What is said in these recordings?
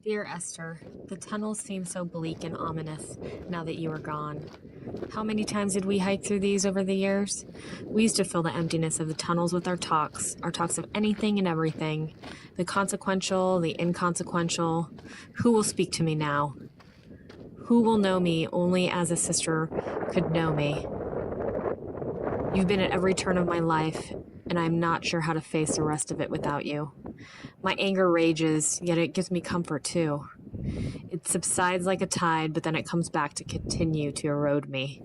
Dear Esther, the tunnels seem so bleak and ominous now that you are gone. How many times did we hike through these over the years? We used to fill the emptiness of the tunnels with our talks of anything and everything, the consequential, the inconsequential. Who will speak to me now? Who will know me only as a sister could know me? You've been at every turn of my life, and I'm not sure how to face the rest of it without you. My anger rages, yet it gives me comfort too. It subsides like a tide, but then it comes back to continue to erode me.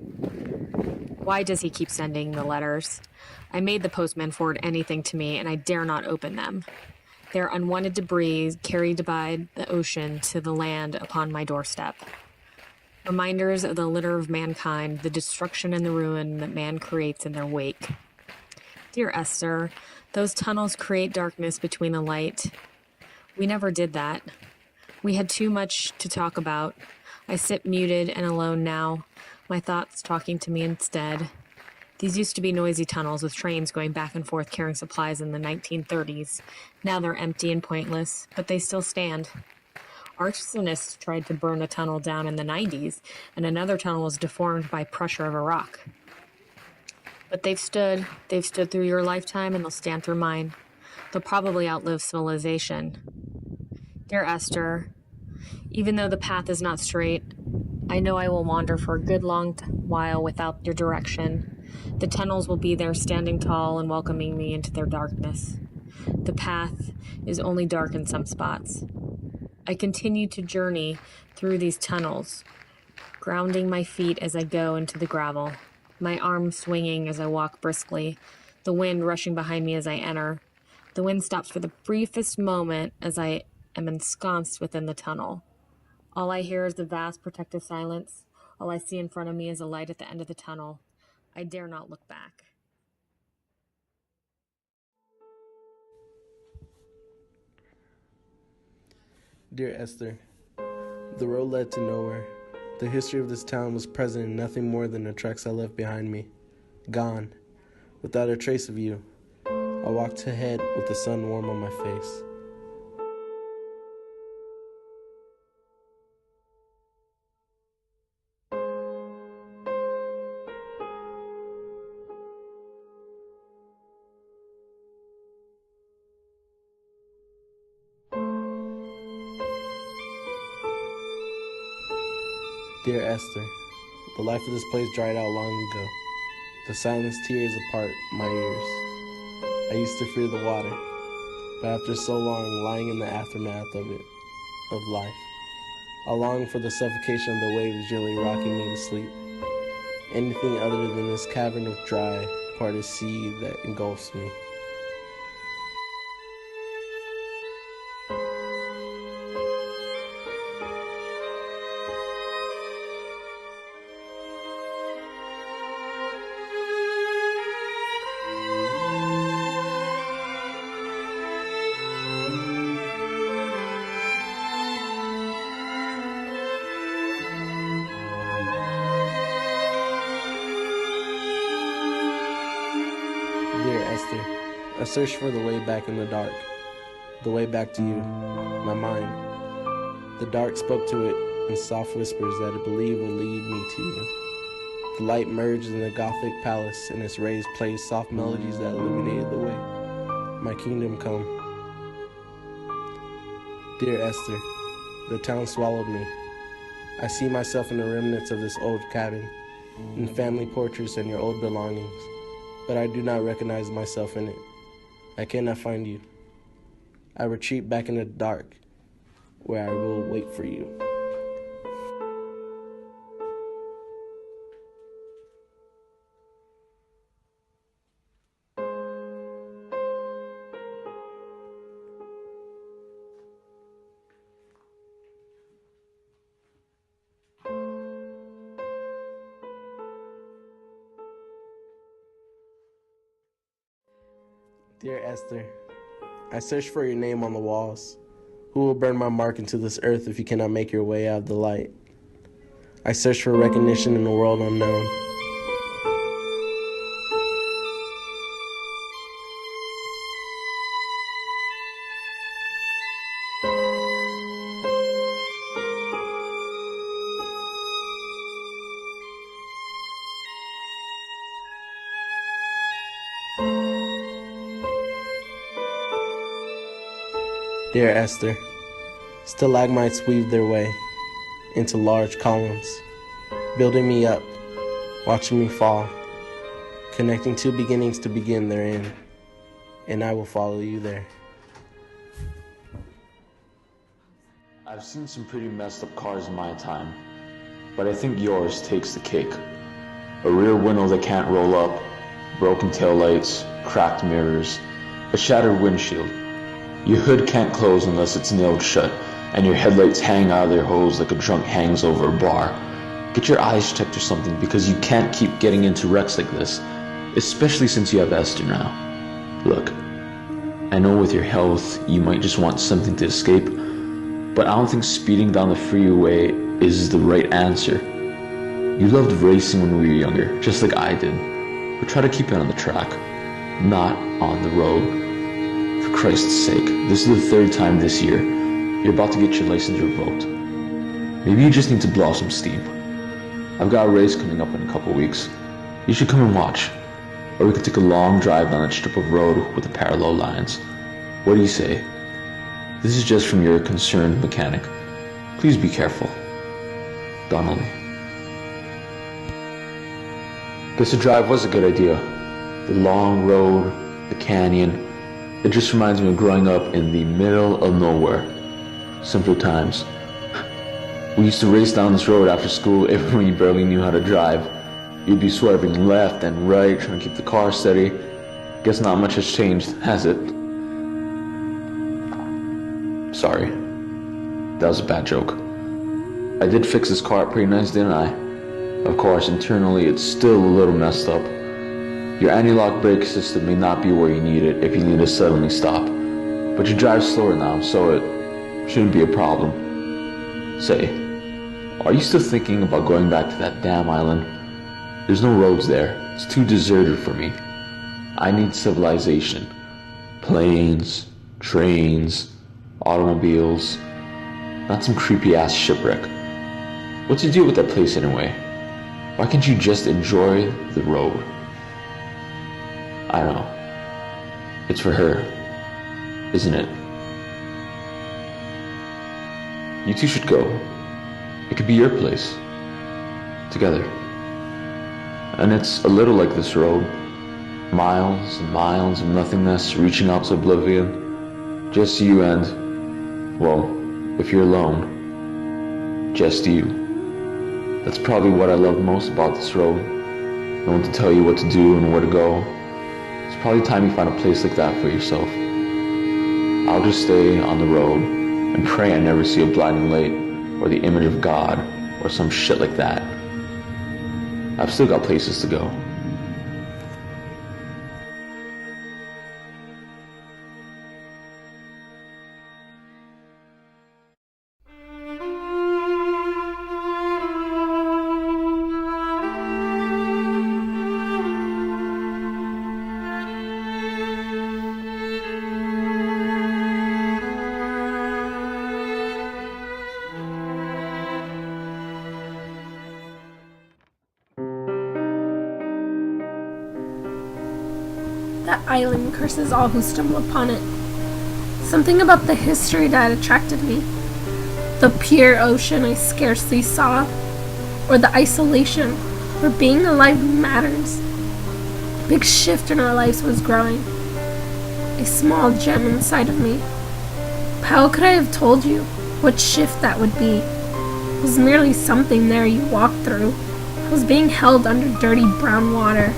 Why does he keep sending the letters? I made the postman forward anything to me, and I dare not open them. They are unwanted debris carried by the ocean to the land upon my doorstep. Reminders of the litter of mankind, the destruction and the ruin that man creates in their wake. Dear Esther, those tunnels create darkness between the light. We never did that. We had too much to talk about. I sit muted and alone now, my thoughts talking to me instead. These used to be noisy tunnels with trains going back and forth carrying supplies in the 1930s. Now they're empty and pointless, but they still stand. Arsonists tried to burn a tunnel down in the 90s, and another tunnel was deformed by pressure of a rock. But they've stood through your lifetime, and they'll stand through mine. They'll probably outlive civilization. Dear Esther, even though the path is not straight, I know I will wander for a good long while without your direction. The tunnels will be there standing tall and welcoming me into their darkness. The path is only dark in some spots. I continue to journey through these tunnels, grounding my feet as I go into the gravel, my arms swinging as I walk briskly, the wind rushing behind me as I enter. The wind stops for the briefest moment as I am ensconced within the tunnel. All I hear is the vast protective silence. All I see in front of me is a light at the end of the tunnel. I dare not look back. Dear Esther, the road led to nowhere. The history of this town was present in nothing more than the tracks I left behind me. Gone, without a trace of you. I walked ahead with the sun warm on my face. Dear Esther, the life of this place dried out long ago. The silence tears apart my ears. I used to fear the water, but after so long lying in the aftermath of life, I long for the suffocation of the waves gently rocking me to sleep. Anything other than this cavern of dry, parted sea that engulfs me. Dear Esther, I searched for the way back in the dark, the way back to you, my mind. The dark spoke to it in soft whispers that it believed would lead me to you. The light merged in the Gothic palace, and its rays played soft melodies that illuminated the way. My kingdom come. Dear Esther, the town swallowed me. I see myself in the remnants of this old cabin, in family portraits and your old belongings, but I do not recognize myself in it. I cannot find you. I retreat back in the dark, where I will wait for you. Dear Esther, I search for your name on the walls. Who will burn my mark into this earth if you cannot make your way out of the light? I search for recognition in a world unknown. Dear Esther, stalagmites weave their way into large columns, building me up, watching me fall, connecting two beginnings to begin therein, and I will follow you there. I've seen some pretty messed up cars in my time, but I think yours takes the cake. A rear window that can't roll up, broken taillights, cracked mirrors, a shattered windshield. Your hood can't close unless it's nailed shut, and your headlights hang out of their hose like a drunk hangs over a bar. Get your eyes checked or something, because you can't keep getting into wrecks like this, especially since you have Esther now. Look, I know with your health, you might just want something to escape, but I don't think speeding down the freeway is the right answer. You loved racing when we were younger, just like I did, but try to keep it on the track, not on the road. For Christ's sake, this is the third time this year. You're about to get your license revoked. Maybe you just need to blow off some steam. I've got a race coming up in a couple weeks. You should come and watch. Or we could take a long drive down that strip of road with the parallel lines. What do you say? This is just from your concerned mechanic. Please be careful. Donnelly. Guess the drive was a good idea. The long road, the canyon. It just reminds me of growing up in the middle of nowhere. Simpler times. We used to race down this road after school even when you barely knew how to drive. You'd be swerving left and right, trying to keep the car steady. Guess not much has changed, has it? Sorry. That was a bad joke. I did fix this car up pretty nice, didn't I? Of course, internally it's still a little messed up. Your anti-lock brake system may not be where you need it if you need to suddenly stop. But you drive slower now, so it shouldn't be a problem. Say, are you still thinking about going back to that damn island? There's no roads there. It's too deserted for me. I need civilization. Planes, trains, automobiles. Not some creepy-ass shipwreck. What's the deal with that place anyway? Why can't you just enjoy the road? I know. It's for her, isn't it? You two should go. It could be your place. Together. And it's a little like this road. Miles and miles of nothingness reaching out to oblivion. Just you and, well, if you're alone, just you. That's probably what I love most about this road. No one to tell you what to do and where to go. It's probably time you find a place like that for yourself. I'll just stay on the road and pray I never see a blinding light or the image of God or some shit like that. I've still got places to go. That island curses all who stumble upon it. Something about the history that attracted me. The pure ocean I scarcely saw, or the isolation where being alive matters. A big shift in our lives was growing. A small gem inside of me. How could I have told you what shift that would be? It was merely something there you walked through. I was being held under dirty brown water.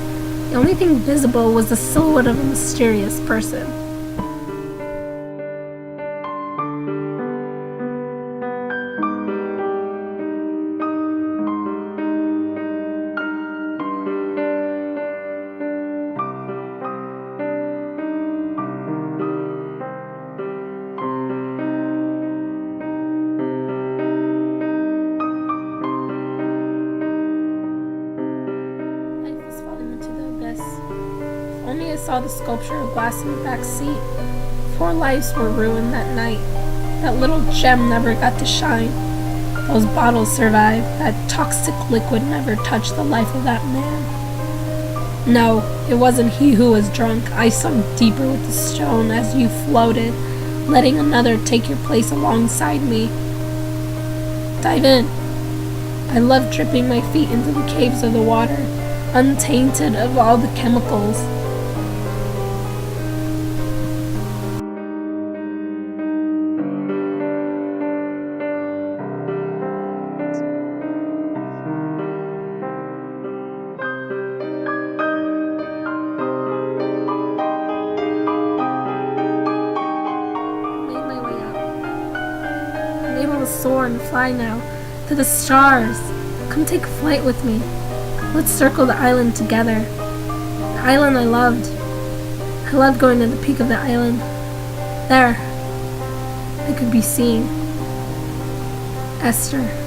The only thing visible was the silhouette of a mysterious person. Only I saw the sculpture of glass in the back seat. 4 lives were ruined that night. That little gem never got to shine. Those bottles survived. That toxic liquid never touched the life of that man. No, it wasn't he who was drunk. I sunk deeper with the stone as you floated. letting another take your place alongside me. Dive in. I love dripping my feet into the caves of the water, untainted of all the chemicals. I'm able to soar and fly now, to the stars. Come take flight with me. Let's circle the island together. The island I loved. I loved going to the peak of the island. There, I could be seen. Esther.